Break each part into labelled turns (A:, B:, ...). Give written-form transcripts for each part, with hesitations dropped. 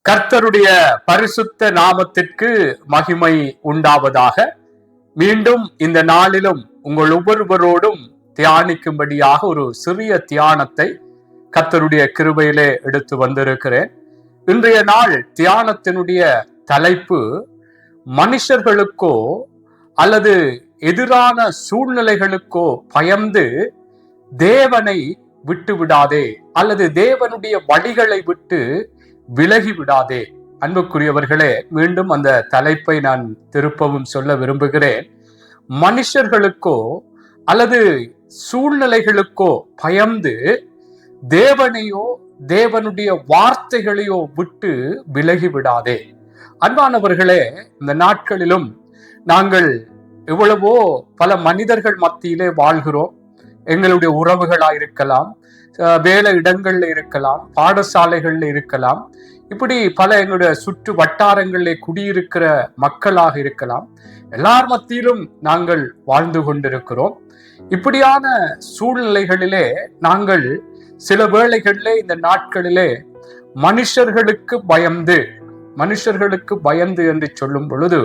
A: கர்த்தருடைய பரிசுத்த நாமத்திற்கு மகிமை உண்டாவதாக. மீண்டும் இந்த நாளிலும் உங்கள் ஒவ்வொருவரோடும் தியானிக்கும்படியாக ஒரு சிறிய தியானத்தை கர்த்தருடைய கிருபையிலே எடுத்து வந்திருக்கிறேன். இன்றைய நாள் தியானத்தினுடைய தலைப்பு, மனுஷர்களுக்கோ அல்லது எதிரான சூழ்நிலைகளுக்கோ பயந்து தேவனை விட்டு விடாதே அல்லது தேவனுடைய வழிகளை விட்டு விலகி விடாதே. அன்புக்குரியவர்களே, மீண்டும் அந்த தலைப்பை நான் திருப்பவும் சொல்ல விரும்புகிறேன். மனுஷர்களுக்கோ அல்லது சூழ்நிலைகளுக்கோ பயந்து தேவனையோ தேவனுடைய வார்த்தைகளையோ விட்டு விலகி விடாதே. அன்பானவர்களே, இந்த நாட்களிலும் நாங்கள் எவ்வளவோ பல மனிதர்கள் மத்தியிலே வாழ்கிறோம். எங்களுடைய உறவுகளாயிருக்கலாம், வேலை இடங்கள்ல இருக்கலாம், பாடசாலைகள்ல இருக்கலாம், இப்படி பல எங்களுடைய சுற்று வட்டாரங்களிலே குடியிருக்கிற மக்களாக இருக்கலாம். எல்லார் மத்தியிலும் நாங்கள் வாழ்ந்து கொண்டிருக்கிறோம். இப்படியான சூழ்நிலைகளிலே நாங்கள் சில வேளைகளிலே இந்த நாட்களிலே மனுஷர்களுக்கு பயந்து என்று சொல்லும் பொழுது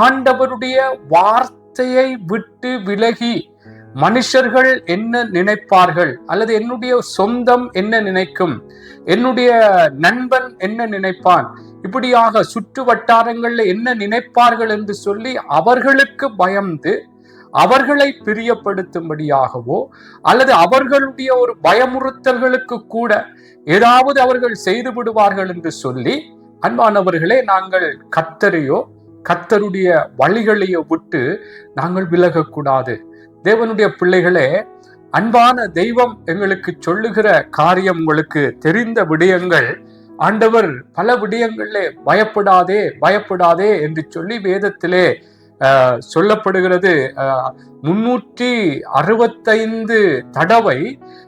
A: ஆண்டவருடைய வார்த்தையை விட்டு விலகி மனுஷர்கள் என்ன நினைப்பார்கள் அல்லது என்னுடைய சொந்தம் என்ன நினைக்கும், என்னுடைய நண்பன் என்ன நினைப்பான், இப்படியாக சுற்று வட்டாரங்கள்ல என்ன நினைப்பார்கள் என்று சொல்லி அவர்களுக்கு பயந்து அவர்களை பிரியப்படுத்தும்படியாகவோ அல்லது அவர்களுடைய ஒரு பயமுறுத்தல்களுக்கு கூட ஏதாவது அவர்கள் செய்து விடுவார்கள் என்று சொல்லி, அன்பானவர்களே, நாங்கள் கர்த்தருடைய வழிகளையோ விட்டு நாங்கள் விலகக்கூடாது. தேவனுடைய பிள்ளைகளே, அன்பான தெய்வம் எங்களுக்கு சொல்லுகிற காரியம், உங்களுக்கு தெரிந்த விடயங்கள். ஆண்டவர் பல விடயங்களிலே பயப்படாதே என்று சொல்லி வேதத்திலே சொல்லப்படுகிறது. 365 தடவை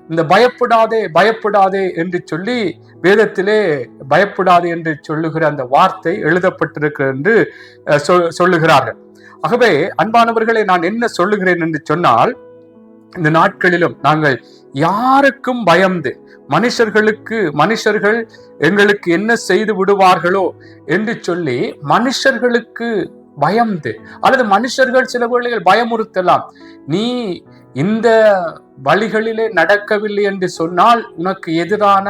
A: இந்த பயப்படாதே என்று சொல்லி வேதத்திலே பயப்படாதே என்று சொல்லுகிற அந்த வார்த்தை எழுதப்பட்டிருக்கிறது என்று சொல்லுகிறார்கள். ஆகவே அன்பானவர்களை, நான் என்ன சொல்லுகிறேன் என்று சொன்னால், இந்த நாட்களிலும் நாங்கள் யாருக்கும் பயந்து மனுஷர்கள் எங்களுக்கு என்ன செய்து விடுவார்களோ என்று சொல்லி மனுஷர்களுக்கு பயந்து அல்லது மனுஷர்கள் சில வேளைகள் பயமுறுத்தலாம். நீ இந்த வழிகளிலே நடக்கவில்லை என்று சொன்னால் உனக்கு எதிரான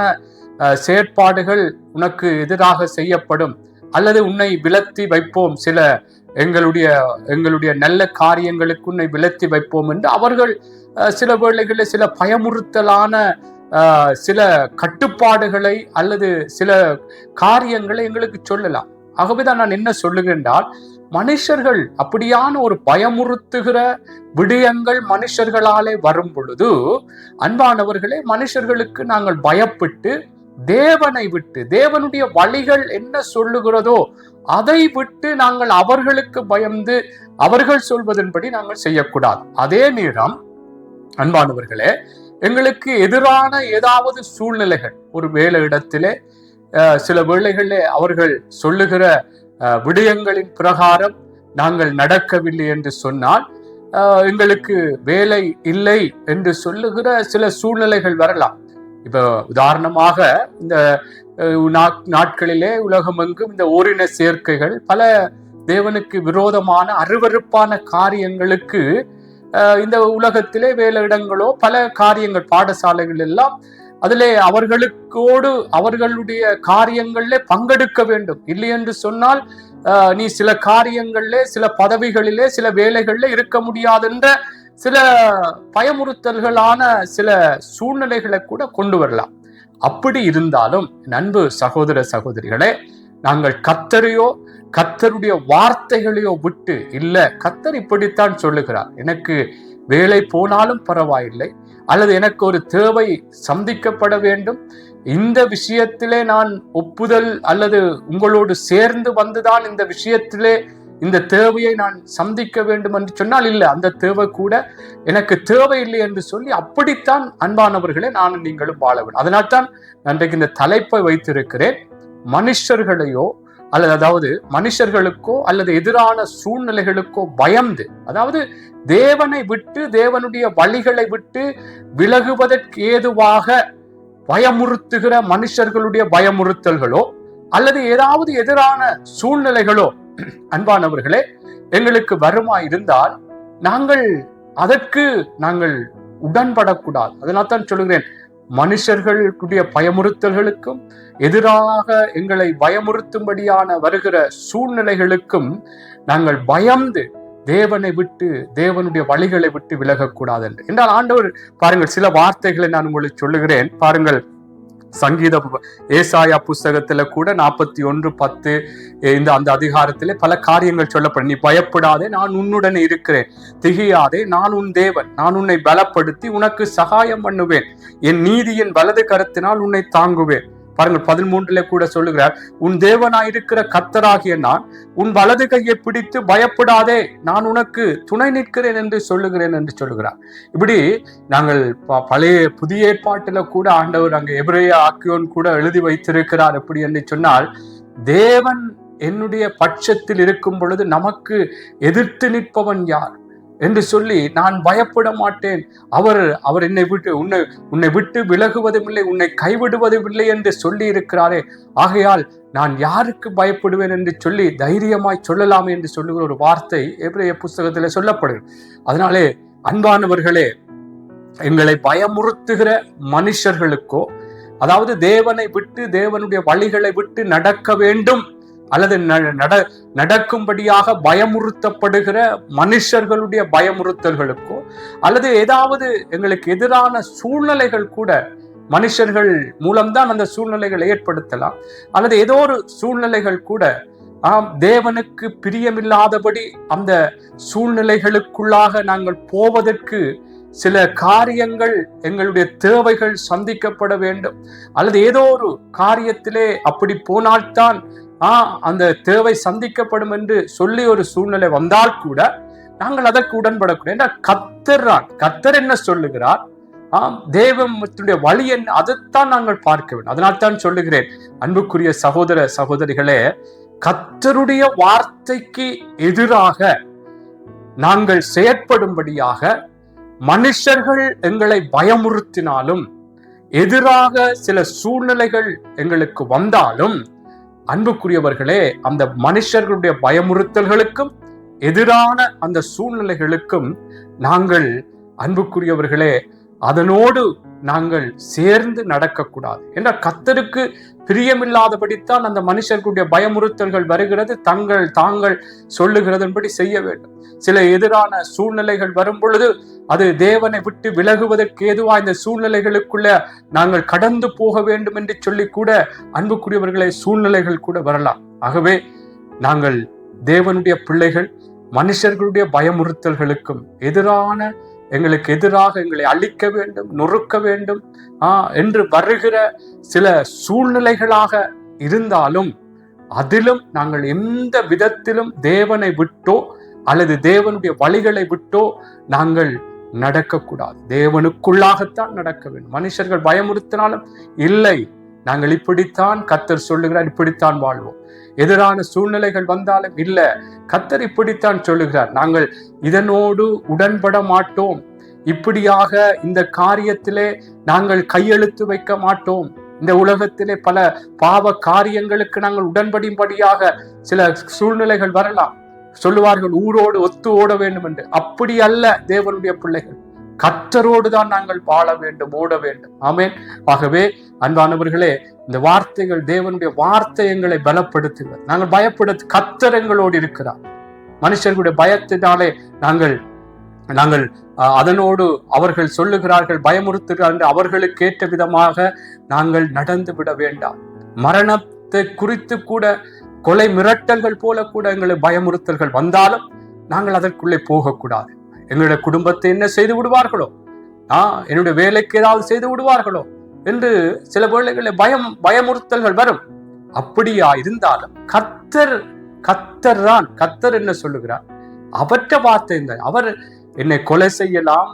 A: செயற்பாடுகள் உனக்கு எதிராக செய்யப்படும், அல்லது உன்னை விலத்தி வைப்போம், சில எங்களுடைய நல்ல காரியங்களுக்கு உன்னை விலத்தி வைப்போம் என்று அவர்கள் சில வேளைகளில் சில பயமுறுத்தலான சில கட்டுப்பாடுகளை அல்லது சில காரியங்களை எங்களுக்கு சொல்லலாம். ஆகவேதான் நான் என்ன சொல்லுகின்றால், மனுஷர்கள் அப்படியான ஒரு பயமுறுத்துகிற விடயங்கள் மனுஷர்களாலே வரும் பொழுது, அன்பானவர்களே, மனுஷர்களுக்கு நாங்கள் பயப்பட்டு தேவனை விட்டு தேவனுடைய வழிகள் என்ன சொல்லுகிறதோ அதை விட்டு நாங்கள் அவர்களுக்கு பயந்து அவர்கள் சொல்வதன்படி நாங்கள் செய்யக்கூடாது. அதே நேரம் அன்பானவர்களே, எங்களுக்கு எதிரான ஏதாவது சூழ்நிலைகள், ஒரு வேலை இடத்திலே சில வேளைகளிலே அவர்கள் சொல்லுகிற விடயங்களின் பிரகாரம் நாங்கள் நடக்கவில்லை என்று சொன்னால், எங்களுக்கு வேலை இல்லை என்று சொல்லுகிற சில சூழ்நிலைகள் வரலாம். இப்ப உதாரணமாக, இந்த நாட்களிலே உலகமெங்கும் இந்த ஓரின சேர்க்கைகள் பல தேவனுக்கு விரோதமான அருவருப்பான காரியங்களுக்கு இந்த உலகத்திலே வேலையிடங்களோ பல காரியங்கள், பாடசாலைகள் எல்லாம் அதிலே அவர்களுடைய காரியங்களிலே பங்கெடுக்க வேண்டும். இல்லை என்று சொன்னால் நீ சில காரியங்களிலே, சில பதவிகளிலே, சில வேலைகளிலே இருக்க முடியாது என்ற சில பயமுறுத்தல்களான சில சூழ்நிலைகளை கூட கொண்டு வரலாம். அப்படி இருந்தாலும் அன்பு சகோதர சகோதரிகளே, நாங்கள் கர்த்தருடைய வார்த்தைகளையோ விட்டு, இல்ல கர்த்தர் இப்படித்தான் சொல்லுகிறார், எனக்கு வேலை போனாலும் பரவாயில்லை, அல்லது எனக்கு ஒரு தேவை சந்திக்கப்பட வேண்டும், இந்த விஷயத்திலே நான் ஒப்புதல் அல்லது உங்களோடு சேர்ந்து வந்துதான் இந்த விஷயத்திலே இந்த தேவையை நான் சந்திக்க வேண்டும் என்று சொன்னால், இல்லை, அந்த தேவை கூட எனக்கு தேவையில்லை என்று சொல்லி அப்படித்தான் அன்பானவர்களே நானும் நீங்களும் வாழ வேண்டும். அதனால்தான் இன்றைக்கு இந்த தலைப்பை வைத்திருக்கிறேன். மனுஷர்களையோ அதாவது மனுஷர்களுக்கோ அல்லது எதிரான சூழ்நிலைகளுக்கோ பயந்து, அதாவது தேவனை விட்டு தேவனுடைய வழிகளை விட்டு விலகுவதற்கு ஏதுவாக பயமுறுத்துகிற மனுஷர்களுடைய பயமுறுத்தல்களோ அல்லது ஏதாவது எதிரான சூழ்நிலைகளோ அன்பானவர்களே எங்களுக்கு வருமா இருந்தால் நாங்கள் உடன்படக்கூடாது. அதனால் தான் சொல்லுகிறேன், மனுஷர்களுடைய பயமுறுத்தல்களுக்கும் எதிராக எங்களை பயமுறுத்தும்படியான வருகிற சூழ்நிலைகளுக்கும் நாங்கள் பயந்து தேவனை விட்டு, தேவனுடைய வழிகளை விட்டு விலகக்கூடாது என்றால் ஆண்டவர் பாருங்கள், சில வார்த்தைகளை நான் உங்களுக்கு சொல்லுகிறேன் பாருங்கள். சங்கீத ஏசாயா புஸ்தகத்துல கூட 41:10 அந்த அதிகாரத்திலே பல காரியங்கள் சொல்லப்படும். நீ பயப்படாதே, நான் உன்னுடன் இருக்கிறேன், திகையாதே, நான் உன் தேவன், நான் உன்னை பலப்படுத்தி உனக்கு சகாயம் பண்ணுவேன், என் நீதியின் வலது கரத்தினால் உன்னை தாங்குவேன். பாருங்கள் 13 கூட சொல்லுகிறார், உன் தேவனாயிருக்கிற கர்த்தராகிய நான் உன் வலது கையை பிடித்து பயப்படாதே, நான் உனக்கு துணை நிற்கிறேன் என்று சொல்லுகிறேன் என்று சொல்லுகிறார். இப்படி நாங்கள் பழைய புதிய ஏற்பாட்டில கூட ஆண்டவர் அங்கே எபிரேய ஆக்கியோன் கூட எழுதி வைத்திருக்கிறார். எப்படி என்று சொன்னால், தேவன் என்னுடைய பட்சத்தில் இருக்கும் பொழுது நமக்கு எதிர்த்து நிற்பவன் யார் என்று சொல்லி நான் பயப்பட மாட்டேன். அவர் என்னை விட்டு உன்னை விட்டு விலகுவதும் இல்லை, உன்னை கைவிடுவதும் இல்லை என்று சொல்லி இருக்கிறாரே, ஆகையால் நான் யாருக்கு பயப்படுவேன் என்று சொல்லி தைரியமாய் சொல்லலாமே என்று சொல்லுகிற ஒரு வார்த்தை எபிரேய புஸ்தகத்தில் சொல்லப்படுகிறது. அதனாலே அன்பானவர்களே, எங்களை பயமுறுத்துகிற மனுஷர்களுக்கோ, அதாவது தேவனை விட்டு, தேவனுடைய வழிகளை விட்டு நடக்க வேண்டும் அல்லது நடக்கும்படியாக பயமுறுத்தப்படுகிற மனுஷர்களுடைய பயமுறுத்தல்களுக்கோ, அல்லது ஏதாவது எங்களுக்கு எதிரான சூழ்நிலைகள் கூட, மனுஷர்கள் மூலம்தான் அந்த சூழ்நிலைகளை ஏற்படுத்தலாம், அல்லது ஏதோ ஒரு சூழ்நிலைகள் கூட தேவனுக்கு பிரியமில்லாதபடி அந்த சூழ்நிலைகளுக்குள்ளாக நாங்கள் போவதற்கு சில காரியங்கள், எங்களுடைய தேவைகள் சந்திக்கப்பட வேண்டும், அல்லது ஏதோ ஒரு காரியத்திலே அப்படி போனால்தான் அந்த தேவை சந்திக்கப்படும் என்று சொல்லி ஒரு சூழ்நிலை வந்தால் கூட நாங்கள் அதற்கு உடன்படக்கூடிய கர்த்தர் என்ன சொல்லுகிறார், தேவனுடைய வழி என்ன, அதைத்தான் நாங்கள் பார்க்க வேண்டும். அதனால் தான் சொல்லுகிறேன், அன்புக்குரிய சகோதர சகோதரிகளே, கர்த்தருடைய வார்த்தைக்கு எதிராக நாங்கள் செயற்படும்படியாக மனுஷர்கள் எங்களை பயமுறுத்தினாலும், எதிராக சில சூழ்நிலைகள் எங்களுக்கு வந்தாலும், அன்புக்குரியவர்களே, அந்த மனுஷர்களுடைய பயமுறுத்தல்களுக்கும் எதிரான அந்த சூழ்நிலைகளுக்கும் நாங்கள், அன்புக்குரியவர்களே, அதனோடு நாங்கள் சேர்ந்து நடக்கக்கூடாது. என்றால் கர்த்தருக்கு பிரியமில்லாதபடித்தான் அந்த மனுஷர்களுடைய பயமுறுத்தல்கள் வருகிறது. தாங்கள் சொல்லுகிறதன்படி செய்ய வேண்டும். சில எதிரான சூழ்நிலைகள் வரும் பொழுது அது தேவனை விட்டு விலகுவதற்கு ஏதுவா இந்த சூழ்நிலைகளுக்குள்ள நாங்கள் கடந்து போக வேண்டும் என்று சொல்லி கூட, அன்புக்குரியவர்களை, சூழ்நிலைகள் கூட வரலாம். ஆகவே நாங்கள் தேவனுடைய பிள்ளைகள் மனுஷர்களுடைய பயமுறுத்தல்களுக்கும் எங்களுக்கு எதிராக எங்களை அழிக்க வேண்டும், நொறுக்க வேண்டும் என்று வருகிற சில சூழ்நிலைகளாக இருந்தாலும், அதிலும் நாங்கள் எந்த விதத்திலும் தேவனை விட்டோ அல்லது தேவனுடைய வழிகளை விட்டோ நாங்கள் நடக்கக்கூடாது. தேவனுக்குள்ளாகத்தான் நடக்க வேண்டும். மனுஷர்கள் பயமுறுத்தினாலும் இல்லை, நாங்கள் இப்படித்தான் கர்த்தர் சொல்லுகிறார், இப்படித்தான் வாழ்வோம். எதிரான சூழ்நிலைகள் வந்தாலும் இல்ல, கர்த்தர் இப்படித்தான் சொல்லுகிறார், நாங்கள் இதனோடு உடன்பட மாட்டோம், இப்படியாக இந்த காரியத்திலே நாங்கள் கையெழுத்து வைக்க மாட்டோம், இந்த உலகத்திலே பல பாவ காரியங்களுக்கு நாங்கள் உடன்படியும்படியாக சில சூழ்நிலைகள் வரலாம். சொல்லுவார்கள் ஊரோடு ஒத்து ஓட வேண்டும் என்று. அப்படி அல்ல தேவனுடைய பிள்ளைகள், கர்த்தரோடு தான் நாங்கள் வாழ வேண்டும், ஓட வேண்டும். ஆமென். ஆகவே அன்பானவர்களே, இந்த வார்த்தைகள், தேவனுடைய வார்த்தை எங்களை பலப்படுத்துகிறது. நாங்கள் பயப்படுத்த கர்த்தர் எங்களோடு இருக்கிறார். மனுஷர்களுடைய பயத்தினாலே நாங்கள் அதனோடு அவர்கள் சொல்லுகிறார்கள், பயமுறுத்துகிறார்கள், அவர்களுக்கு ஏற்ற விதமாக நாங்கள் நடந்து விட வேண்டாம். மரணத்தை குறித்து கூட, கொலை மிரட்டல்கள் போல கூட எங்களை பயமுறுத்தல்கள் வந்தாலும் நாங்கள் அதற்குள்ளே போகக்கூடாது. எங்களுடைய குடும்பத்தை என்ன செய்து விடுவார்களோ, என்னுடைய வேலைக்கு ஏதாவது செய்து விடுவார்களோ என்று சில வேளைகளில் பயமுறுத்தல்கள் வரும். அப்படியா இருந்தாலும் கர்த்தர் என்ன சொல்லுகிறார், அவற்றை வார்த்தை அவர் என்னை கொலை செய்யலாம்,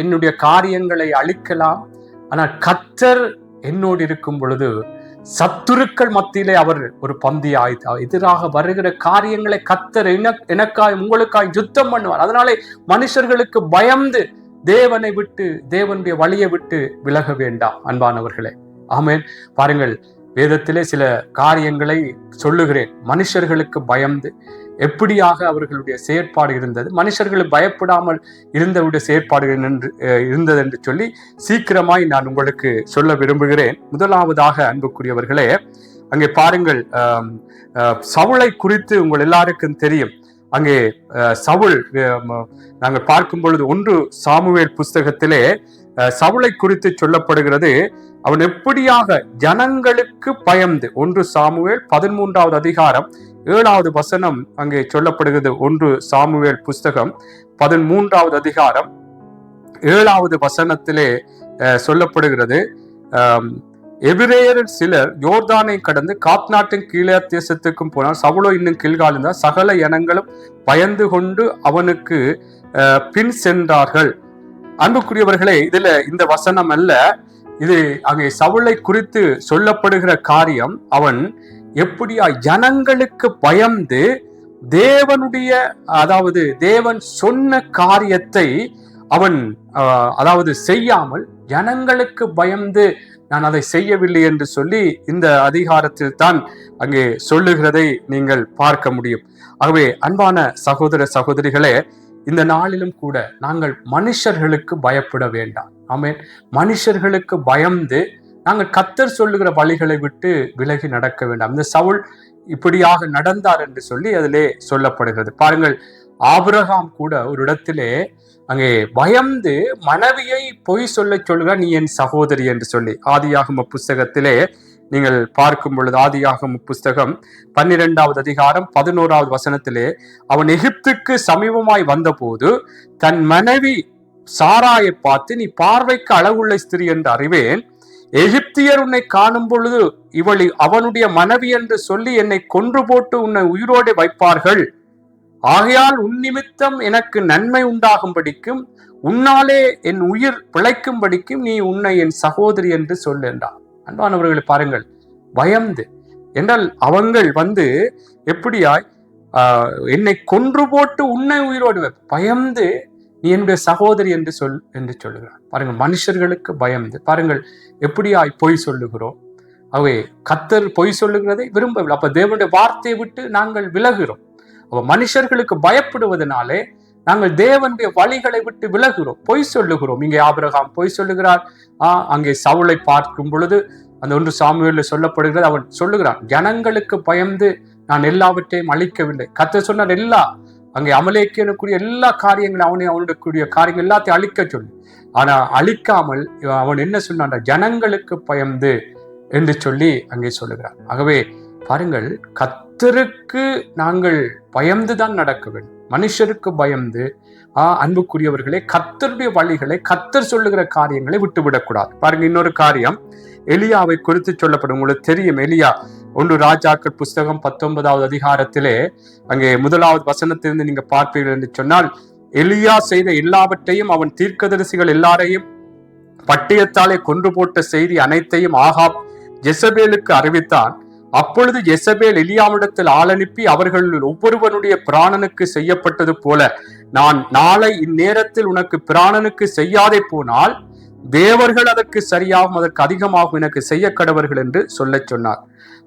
A: என்னுடைய காரியங்களை அழிக்கலாம், ஆனால் கர்த்தர் என்னோடு இருக்கும் பொழுது சத்துருக்கள் மத்தியிலே அவர் ஒரு பந்தி ஆய்த்தார். எதிராக வருகிற காரியங்களை கர்த்தர் எனக்காய் உங்களுக்காய் யுத்தம் பண்ணுவார். அதனாலே மனுஷர்களுக்கு பயந்து தேவனை விட்டு, தேவனுடைய வழியை விட்டு விலக வேண்டாம் அன்பானவர்களே. ஆமென். பாருங்கள், வேதத்திலே சில காரியங்களை சொல்லுகிறேன். மனுஷர்களுக்கு பயந்து எப்படியாக அவர்களுடைய செயற்பாடு இருந்தது, மனுஷர்கள் பயப்படாமல் இருந்தவருடைய செயற்பாடுகள் இருந்தது என்று சொல்லி சீக்கிரமாய் நான் உங்களுக்கு சொல்ல விரும்புகிறேன். முதலாவதாக அன்புக்குரியவர்களே, அங்கே பாருங்கள், சவுலை குறித்து உங்கள் எல்லாருக்கும் தெரியும். அங்கே சவுல் நாங்கள் பார்க்கும் பொழுது 1 சாமுவேல் புஸ்தகத்திலே சவுலை குறித்து சொல்லப்படுகிறது. அவன் எப்படியாக ஜனங்களுக்கு பயந்து, 1 சாமுவேல் 13வது அதிகாரம் 7வது வசனம் அங்கே சொல்லப்படுகிறது. 1 சாமுவேல் புஸ்தகம் 13வது அதிகாரம் 7வது வசனத்திலே சொல்லப்படுகிறது, எபிரேயர் சிலர் யோர்தானை கடந்து காத் நாட்டின் கீழே தேசத்துக்கும் போனால் சவுலோ இன்னும் கீழ்காலிருந்தார். சகல இனங்களும் பயந்து கொண்டு அவனுக்கு பின் சென்றார்கள். அன்புக்குரியவர்களே, இதுல இந்த வசனம் அல்ல, இது அங்கே சவுலை குறித்து சொல்லப்படுகிற காரியம். அவன் எப்படியா ஜனங்களுக்கு பயந்து தேவனுடைய, அதாவது தேவன் சொன்ன காரியத்தை அவன் செய்யாமல் ஜனங்களுக்கு பயந்து நான் அதை செய்யவில்லை என்று சொல்லி இந்த அதிகாரத்தில் தான் அங்கே சொல்லுகிறதை நீங்கள் பார்க்க முடியும். ஆகவே அன்பான சகோதர சகோதரிகளே, இந்த நாளிலும் கூட நாங்கள் மனுஷர்களுக்கு பயப்பட வேண்டாம். ஆமென். மனுஷர்களுக்கு பயந்து நாங்கள் கர்த்தர் சொல்லுகிற வழிகளை விட்டு விலகி நடக்க வேண்டாம். இந்த சவுல் இப்படியாக நடந்தார் என்று சொல்லி அதிலே சொல்லப்படுகிறது. பாருங்கள், ஆபிரகாம் கூட ஒரு இடத்திலே அங்கே பயந்து மனைவியை பொய் சொல்லுகிறார், நீ என் சகோதரி என்று சொல்லி. ஆதியாகம புஸ்தகத்திலே நீங்கள் பார்க்கும் பொழுது, ஆதியாகம புஸ்தகம் 12வது அதிகாரம் 11வது வசனத்திலே, அவன் எகிப்துக்கு சமீபமாய் வந்தபோது தன் மனைவி சாராயை பார்த்து, நீ பார்வைக்கு அழகுள்ள ஸ்திரீ என்று அறிவேன், எகிப்தியர் உன்னை காணும் பொழுது இவள் அவனுடைய மனைவி என்று சொல்லி என்னை கொன்று போட்டு உன்னை உயிரோடு வைப்பார்கள். ஆகையால் உன் நிமித்தம் எனக்கு நன்மை உண்டாகும்படிக்கும் உன்னாலே என் உயிர் பிழைக்கும்படிக்கும் நீ உன்னை என் சகோதரி என்று சொல் என்றார். அன்பானவர்களை பாருங்கள், பயந்து என்றால் அவங்கள் எப்படியாய் என்னை கொன்று போட்டு உன்னை உயிரோடு பயந்து நீ என்னுடைய சகோதரி என்று சொல்லுகிறார். பாருங்கள், மனுஷர்களுக்கு பயந்து பாருங்கள் எப்படியாய் பொய் சொல்லுகிறோம். அவை கர்த்தர் பொய் சொல்லுகிறதை விரும்பவில்லை. அப்ப தேவனுடைய வார்த்தையை விட்டு நாங்கள் விலகுகிறோம். அப்ப மனுஷர்களுக்கு பயப்படுவதனாலே நாங்கள் தேவனுடைய வழிகளை விட்டு விலகுகிறோம், பொய் சொல்லுகிறோம். இங்கே ஆபிரகாம் பொய் சொல்லுகிறார். அங்கே சவுலை பார்க்கும் பொழுது அந்த 1 சாமுவேல்ல சொல்லப்படுகிறது, அவன் சொல்லுகிறான், ஜனங்களுக்கு பயந்து நான் எல்லாவற்றையும் அழிக்கவில்லை. கர்த்தர் சொன்னார் அங்கே அமலேக்கியனுக்குரிய எல்லா காரியங்களும் அவனுடைய காரியங்கள் எல்லாத்தையும் அழிக்க சொல்லி, ஆனா அழிக்காமல் அவன் என்ன சொன்னான், ஜனங்களுக்கு பயந்து என்று சொல்லி அங்கே சொல்லுகிறான். ஆகவே பாருங்கள், கர்த்தருக்கு நாங்கள் பயந்துதான் நடக்க வேண்டும், மனுஷருக்கு பயந்து. அன்புக்குரியவர்களே, கர்த்தருடைய வழிகளை, கர்த்தர் சொல்லுகிற காரியங்களை விட்டுவிடக்கூடாது. பாருங்க, இன்னொரு காரியம் எலியாவை குறித்து சொல்லப்படும். உங்களுக்கு தெரியும், எலியா 1 ராஜாக்கள் புஸ்தகம் 19வது அதிகாரத்திலே அங்கே 1வது வசனத்திலிருந்து நீங்க பார்ப்பீர்கள் என்று சொன்னால், எலியா செய்த எல்லாவற்றையும் அவன் தீர்க்கதரிசிகள் எல்லாரையும் பட்டயத்தாலே கொன்று போட்ட செய்தி அனைத்தையும் ஆகாப் ஜெசபேலுக்கு அறிவித்தான். அப்பொழுது ஜெசபேல் எலியாவிடத்தில் ஆள் அனுப்பி, அவர்களில் ஒவ்வொருவனுடைய பிராணனுக்கு செய்யப்பட்டது போல நான் நாளை இந்நேரத்தில் உனக்கு பிராணனுக்கு செய்யாதே போனால் தேவர்கள் அதற்கு சரியாகும், அதற்கு அதிகமாகும் எனக்கு செய்ய கடவர்கள் என்று சொல்ல சொன்னார்.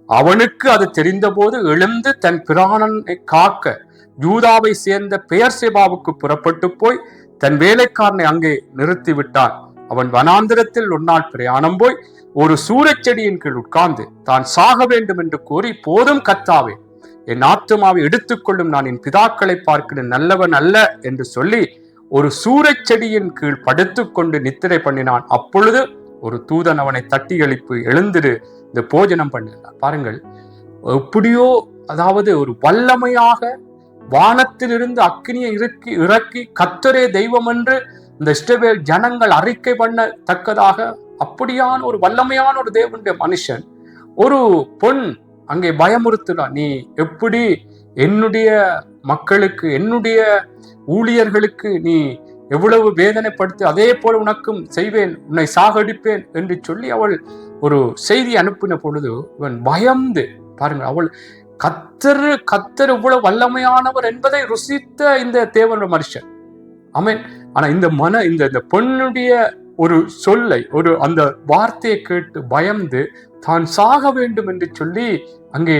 A: அவனுக்கு அது தெரிந்த போது எழுந்து தன் பிராணனை காக்க யூதாவை சேர்ந்த பெயர்செபாவுக்கு புறப்பட்டு போய் தன் வேலைக்காரனை அங்கே நிறுத்திவிட்டான். அவன் வனாந்திரத்தில் ஒரு நாள் பிரயாணம் போய் ஒரு சூரச்செடியின் கீழ் உட்கார்ந்து தான் சாக வேண்டும் என்று கூறி, போதும் கர்த்தாவே, என் ஆத்துமாவை எடுத்துக்கொள்ளும், நான் என் பிதாக்களை பார்க்கிறேன் நல்லவன் அல்ல என்று சொல்லி ஒரு சூரச்செடியின் கீழ் படுத்துக்கொண்டு நித்திரை பண்ணினான். அப்பொழுது ஒரு தூதன் அவனை தட்டி எழுப்பி, எழுந்திரு, இந்த போஜனம் பண்ணினான். பாருங்கள், எப்படியோ ஒரு வல்லமையாக வானத்திலிருந்து அக்கினியை இறக்கி கர்த்தரே தெய்வம் என்று இந்த இஸ்ரவேல் ஜனங்கள் அறிக்கை பண்ணத்தக்கதாக அப்படியான ஒரு வல்லமையான ஒரு தேவனுடைய மனுஷன், ஒரு பொன் அங்கே பயமுறுத்துறான், நீ எப்படி என்னுடைய மக்களுக்கு, என்னுடைய ஊழியர்களுக்கு நீ எவ்வளவு வேதனைப்படுத்தி, அதே போல உனக்கும் செய்வேன், உன்னை சாகடிப்பேன் என்று சொல்லி அவள் ஒரு செய்தி அனுப்பின பொழுது இவன் பயந்து, பாருங்க, அவள் கர்த்தர் இவ்வளவு வல்லமையானவர் என்பதை ருசித்த இந்த தேவனுடைய மனுஷன். ஆமென். ஆனா இந்த பெண்ணுடைய ஒரு சொல்லை, அந்த வார்த்தையை கேட்டு பயந்து தான் சாக வேண்டும் என்று சொல்லி அங்கே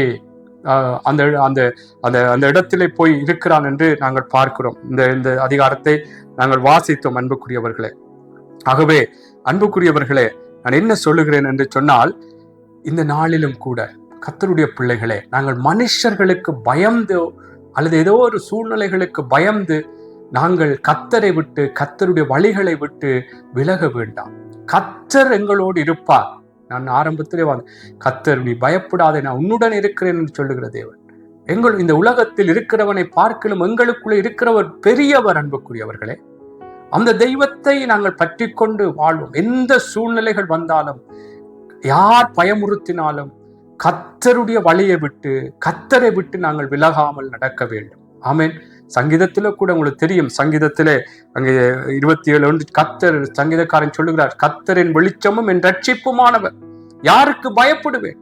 A: அந்த அந்த அந்த அந்த இடத்திலே போய் இருக்கிறான் என்று நாங்கள் பார்க்கிறோம். இந்த அதிகாரத்தை நாங்கள் வாசித்தோம் அன்புக்குரியவர்களே. ஆகவே அன்புக்குரியவர்களே, நான் என்ன சொல்லுகிறேன் என்று சொன்னால், இந்த நாளிலும் கூட கர்த்தருடைய பிள்ளைகளே, நாங்கள் மனுஷர்களுக்கு பயந்து அல்லது ஏதோ ஒரு சூழ்நிலைகளுக்கு பயந்து நாங்கள் கர்த்தரை விட்டு கர்த்தருடைய வழிகளை விட்டு விலக வேண்டாம். கர்த்தர் எங்களோடு இருப்பார். நான் ஆரம்பத்திலே கர்த்தர் நீ பயப்படாதே, நான் உன்னுடன் இருக்கிறேன் என்று சொல்லுகிற தேவன். இந்த உலகத்தில் இருக்கிறவனை பார்க்கலும் எங்களுக்குள்ளே இருக்கிறவர் பெரியவர். அன்புக்குரியவர்களே, அந்த தெய்வத்தை நாங்கள் பற்றி கொண்டு வாழ்வோம். எந்த சூழ்நிலைகள் வந்தாலும், யார் பயமுறுத்தினாலும் கர்த்தருடைய வழியை விட்டு கர்த்தரை விட்டு நாங்கள் விலகாமல் நடக்க வேண்டும். ஆமென். சங்கீதத்தில கூட உங்களுக்கு தெரியும், சங்கீதத்திலே அங்கே 27 கர்த்தர் சங்கீதக்காரன் சொல்லுகிறார், கர்த்தரின் வெளிச்சமும் என் ரட்சிப்புமானவர், யாருக்கு பயப்படுவேன்?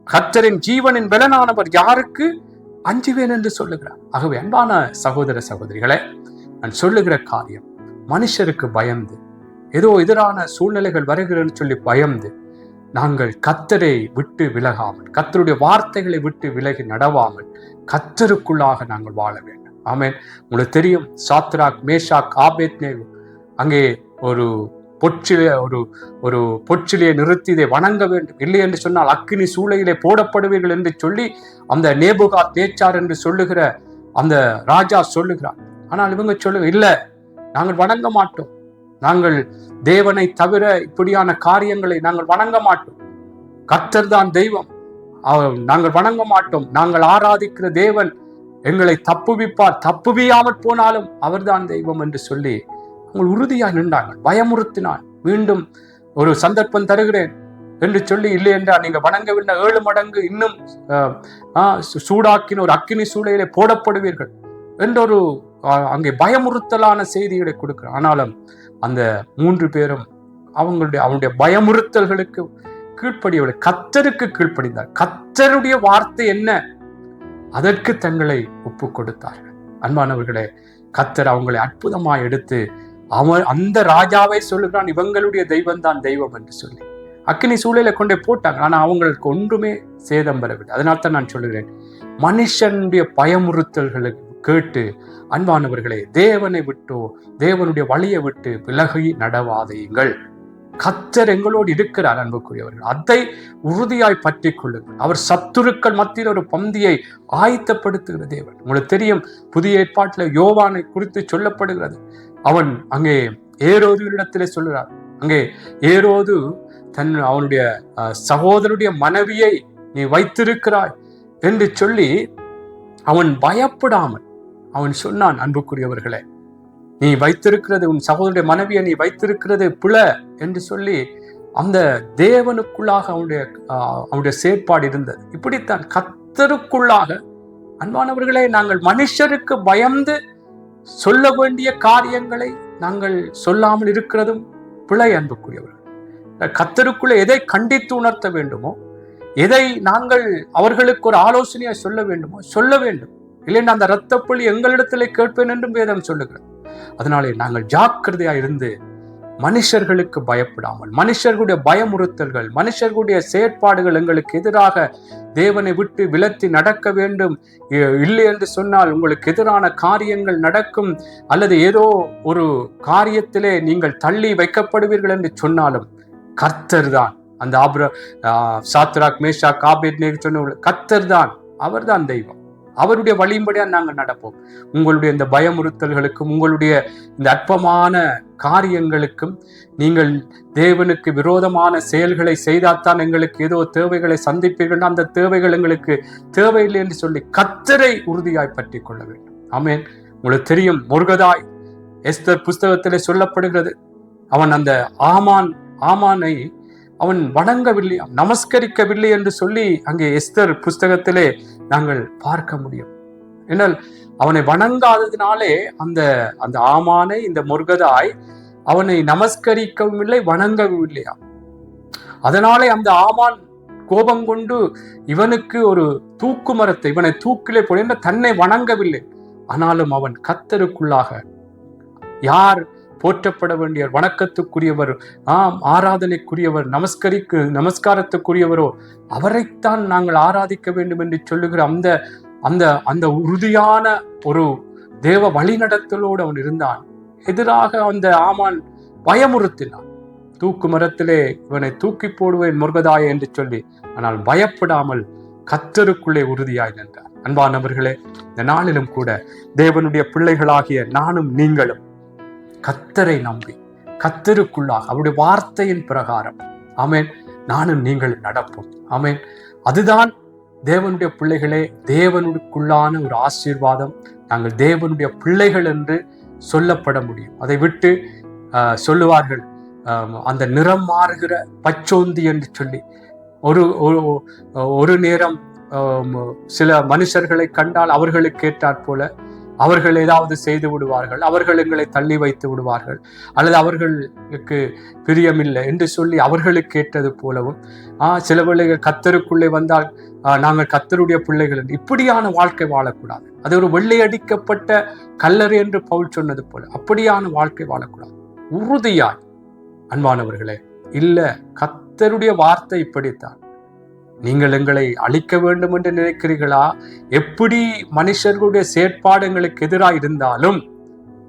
A: கர்த்தரின் ஜீவனின் பலனானவர், யாருக்கு அஞ்சுவேன் என்று சொல்லுகிறார். ஆகவே அன்பான சகோதர சகோதரிகளே, நான் சொல்லுகிற காரியம், மனுஷருக்கு பயந்து ஏதோ எதிரான சூழ்நிலைகள் வருகிறன்னு சொல்லி பயந்து நாங்கள் கர்த்தரை விட்டு விலகாமல், கர்த்தருடைய வார்த்தைகளை விட்டு விலகி நடவாமல் கர்த்தருக்குள்ளாக நாங்கள் வாழ வேண்டும். ஆமென். உங்களுக்கு தெரியும், சாத்ராக், மேஷாக், ஆபேத்நேகோ அங்கே ஒரு பொற்றிலே நிறுத்தி இதை வணங்க வேண்டும், இல்லை என்று சொன்னால் அக்கினி சூளையிலே போடப்படுவீர்கள் என்று சொல்லி அந்த நேபுகாத்நேச்சார் என்று சொல்லுகிற அந்த ராஜா சொல்லுகிறார். ஆனால் இவங்க சொல்லுங்க, இல்லை, நாங்கள் வணங்க மாட்டோம், நாங்கள் தேவனை தவிர இப்படியான காரியங்களை நாங்கள் வணங்க மாட்டோம், கர்த்தர் தான் தெய்வம், நாங்கள் வணங்க மாட்டோம், நாங்கள் ஆராதிக்கிற தேவன் எங்களை தப்புவிப்பார், தப்புவியாமற் போனாலும் அவர்தான் தெய்வம் என்று சொல்லி அவங்க உறுதியாக நின்றாங்க. பயமுறுத்தினான், மீண்டும் ஒரு சந்தர்ப்பம் தருகிறேன் என்று சொல்லி, இல்லை என்றால் நீங்க வணங்கவில்லை 7 மடங்கு இன்னும் சூடாக்கின ஒரு அக்கினி சூளையிலே போடப்படுவீர்கள் என்றொரு அங்கே பயமுறுத்தலான செய்திகளை கொடுக்கிறார். ஆனாலும் அந்த 3 பேரும் அவனுடைய பயமுறுத்தல்களுக்கு கீழ்ப்படியவில்லை, கர்த்தருக்கு கீழ்ப்படிந்தார். கர்த்தருடைய வார்த்தை என்ன, அதற்கு தங்களை ஒப்பு கொடுத்தார்கள். அன்பானவர்களே, கர்த்தர் அவங்களை அற்புதமாய் எடுத்து அந்த ராஜாவை சொல்லுகிறான், இவங்களுடைய தெய்வம் தான் தெய்வம் என்று சொல்லி அக்கினி சூளையில கொண்டே போட்டாங்க. ஆனா அவங்களுக்கு ஒன்றுமே சேதம் பெறவில்லை. அதனால்தான் நான் சொல்லுகிறேன், மனுஷனுடைய பயமுறுத்தல்களுக்கு கேட்டு அன்பானவர்களே, தேவனை விட்டோ தேவனுடைய வழியை விட்டு விலகி நடவாதீங்கள். கர்த்தர் எங்களோடு இருக்கிறார். அன்புக்குரியவர்கள், அதை உறுதியாய் பற்றி கொள்ளுங்கள். அவர் சத்துருக்கள் மத்தியில் ஒரு பந்தியை ஆயத்தப்படுத்துகிற தேவன். உங்களுக்கு தெரியும், புதிய ஏற்பாட்டில் யோவானை குறித்து சொல்லப்படுகிறது. அவன் அங்கே ஏரோதுவிடத்திலே சொல்லுகிறார், அங்கே ஏரோது அவனுடைய சகோதரனுடைய மனைவியை நீ வைத்திருக்கிறாய் என்று சொல்லி அவன் பயப்படாமல் அவன் சொன்னான், அன்புக்குரியவர்களே, நீ வைத்திருக்கிறது உன் சகோதரனுடைய மனைவியை நீ வைத்திருக்கிறது பிழை என்று சொல்லி அந்த தேவனுக்குள்ளாக அவனுடைய செயற்பாடு இருந்தது. இப்படித்தான் கர்த்தருக்குள்ளாக அன்பானவர்களே, நாங்கள் மனுஷருக்கு பயந்து சொல்ல வேண்டிய காரியங்களை நாங்கள் சொல்லாமல் இருக்கிறதும் பிழை. அன்புக்குரியவர்கள், கர்த்தருக்குள்ள எதை கண்டித்து உணர்த்த வேண்டுமோ, எதை நாங்கள் அவர்களுக்கு ஒரு ஆலோசனையை சொல்ல வேண்டுமோ சொல்ல வேண்டும். இல்லைன்னா அந்த இரத்தப்பழி எங்களிடத்திலே கேட்பேன் என்றும் வேதம் சொல்லுகிறது. அதனாலே நாங்கள் ஜாக்கிரதையா இருந்து மனுஷர்களுக்கு பயப்படாமல், மனுஷர்களுடைய பயமுறுத்தல்கள், மனுஷர்களுடைய செயற்பாடுகள் எங்களுக்கு எதிராக தேவனை விட்டு விலத்தி நடக்க வேண்டும். இல்லை என்று சொன்னால் உங்களுக்கு எதிரான காரியங்கள் நடக்கும், அல்லது ஏதோ ஒரு காரியத்திலே நீங்கள் தள்ளி வைக்கப்படுவீர்கள் என்று சொன்னாலும் கர்த்தர் தான் அந்த சாத்ராக், மேஷாக், ஆபேத்நேகோ சொன்ன கர்த்தர் தான், அவர்தான் தெய்வம். அவருடைய வழியின்படியா நாங்கள் நடப்போம். உங்களுடைய இந்த பயமுறுத்தல்களுக்கும் உங்களுடைய இந்த அற்பமான காரியங்களுக்கும் நீங்கள் தேவனுக்கு விரோதமான செயல்களை செய்தால்தான் எங்களுக்கு ஏதோ தேவைகளை சந்திப்பீர்கள், அந்த தேவைகள் எங்களுக்கு தேவையில்லை என்று சொல்லி கர்த்தரை உறுதியாய் பற்றி கொள்ள வேண்டும். ஆமென். உங்களுக்கு தெரியும், முர்கதாய் எஸ்தர் புஸ்தகத்திலே சொல்லப்படுகிறது, அவன் அந்த ஆமானை அவன் வணங்கவில்லை, நமஸ்கரிக்கவில்லை என்று சொல்லி அங்கே எஸ்தர் புஸ்தகத்திலே நாங்கள் பார்க்க முடியும். என்றால் அவனை வணங்காததினாலே அந்த ஆமானை இந்த முர்கதாய் அவனை நமஸ்கரிக்கவும் இல்லை, வணங்கவும் இல்லையா. அதனாலே அந்த ஆமான் கோபம் கொண்டு இவனுக்கு ஒரு தூக்கு மரத்தை, இவனை தூக்கிலே போட தன்னை வணங்கவில்லை. ஆனாலும் அவன் கர்த்தருக்குள்ளாக யார் போற்றப்பட வேண்டியவர், வணக்கத்துக்குரியவர், ஆராதனைக்குரியவர், நமஸ்காரத்துக்குரியவரோ அவரைத்தான் நாங்கள் ஆராதிக்க வேண்டும் என்று சொல்லுகிற அந்த அந்த அந்த உறுதியான ஒரு தேவ வழிநடத்தலோடு அவன் இருந்தான். எதிராக அந்த ஆமான் பயமுறுத்தினான். தூக்கு மரத்திலே இவனை தூக்கி போடுவேன் முருகதாய என்று சொல்லி, ஆனால் பயப்படாமல் கர்த்தருக்குள்ளே உறுதியாய் நின்றார். அன்பானவர்களே, இந்த நாளிலும் கூட தேவனுடைய பிள்ளைகளாகிய நானும் நீங்களும் கர்த்தரை நம்பி கர்த்தருக்குள்ளாக அவருடைய வார்த்தையின் பிரகாரம் ஆமென் நானும் நீங்களும் நடப்போம். ஆமென். அதுதான் தேவனுடைய பிள்ளைகளே, தேவனுக்குள்ளான ஒரு ஆசீர்வாதம். நாங்கள் தேவனுடைய பிள்ளைகள் என்று சொல்லப்பட முடியும். அதை விட்டு சொல்லுவார்கள் அந்த நிறம் மாறுகிற பச்சோந்தி என்று சொல்லி. ஒரு நேரம் சில மனுஷர்களை கண்டால் அவர்களுக்கு ஏற்றாற் போல அவர்கள் ஏதாவது செய்து விடுவார்கள், அவர்கள் எங்களை தள்ளி வைத்து விடுவார்கள், அல்லது அவர்களுக்கு பிரியமில்லை என்று சொல்லி அவர்களுக்கு ஏற்றது போலவும் சில வேளைகள் கர்த்தருக்குள்ளே வந்தால் நாங்கள் கர்த்தருடைய பிள்ளைகள், இப்படியான வாழ்க்கை வாழக்கூடாது. அது ஒரு வெள்ளையடிக்கப்பட்ட கல்லறை என்று பவுல் சொன்னது போல அப்படியான வாழ்க்கை வாழக்கூடாது. உறுதியாய் அன்பானவர்களே, இல்ல கர்த்தருடைய வார்த்தை இப்படித்தான். நீங்கள் எங்களை அழிக்க வேண்டும் என்று நினைக்கிறீர்களா? எப்படி மனுஷர்களுடைய செயற்பாடுகளுக்கு எதிராக இருந்தாலும்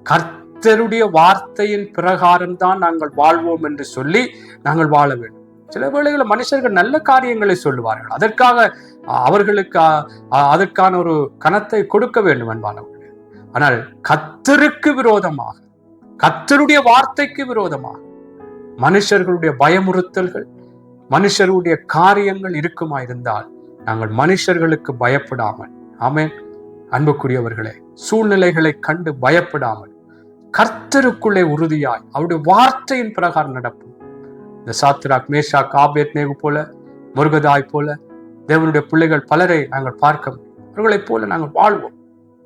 A: கர்த்தருடைய வார்த்தையின் பிரகாரம் தான் நாங்கள் வாழ்வோம் என்று சொல்லி நாங்கள் வாழ வேண்டும். சில வேளைகளில் மனுஷர்கள் நல்ல காரியங்களை சொல்லுவார்கள், அதற்காக அவர்களுக்கு அதற்கான ஒரு கணத்தை கொடுக்க வேண்டும் அன்பானவர்களே. ஆனால் கர்த்தருக்கு விரோதமாக, கர்த்தருடைய வார்த்தைக்கு விரோதமாக மனுஷர்களுடைய பயமுறுத்தல்கள், மனுஷருடைய காரியங்கள் இருக்குமா இருந்தால் நாங்கள் மனுஷர்களுக்கு பயப்படாமல், ஆமென் அன்புக்குரியவர்களே, சூழ்நிலைகளை கண்டு பயப்படாமல் கர்த்தருக்குள்ளே உறுதியாய் அவருடைய வார்த்தையின் பிரகாரம் நடப்போம். இந்த சாத்ராக், மேஷாக், ஆபேத்நேகு போல, முருகதாய் போல தேவனுடைய பிள்ளைகள் பலரை நாங்கள் பார்க்க, அவர்களைப் போல நாங்கள் வாழ்வோம்.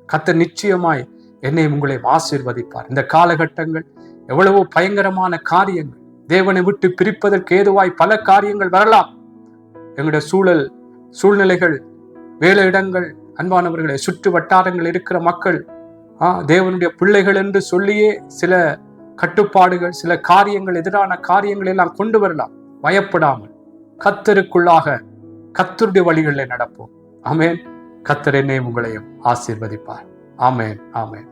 A: கர்த்தர் நிச்சயமாய் என்னையும் உங்களையும் ஆசீர்வதிப்பார். இந்த காலகட்டங்கள் எவ்வளவோ பயங்கரமான காரியங்கள், தேவனை விட்டு பிரிப்பதற்கு ஏதுவாய் பல காரியங்கள் வரலாம். எங்களுடைய சூழ்நிலைகள், வேலையிடங்கள், அன்பானவர்களை சுற்று வட்டாரங்கள் இருக்கிற மக்கள் தேவனுடைய பிள்ளைகள் என்று சொல்லியே சில கட்டுப்பாடுகள், சில காரியங்கள், எதிரான காரியங்கள் எல்லாம் கொண்டு வரலாம். பயப்படாமல் கர்த்தருக்குள்ளாக கர்த்தருடைய வழிகளில் நடப்போம். ஆமென். கர்த்தர் என்னையும் உங்களையும் ஆசீர்வதிப்பார். ஆமென், ஆமென்.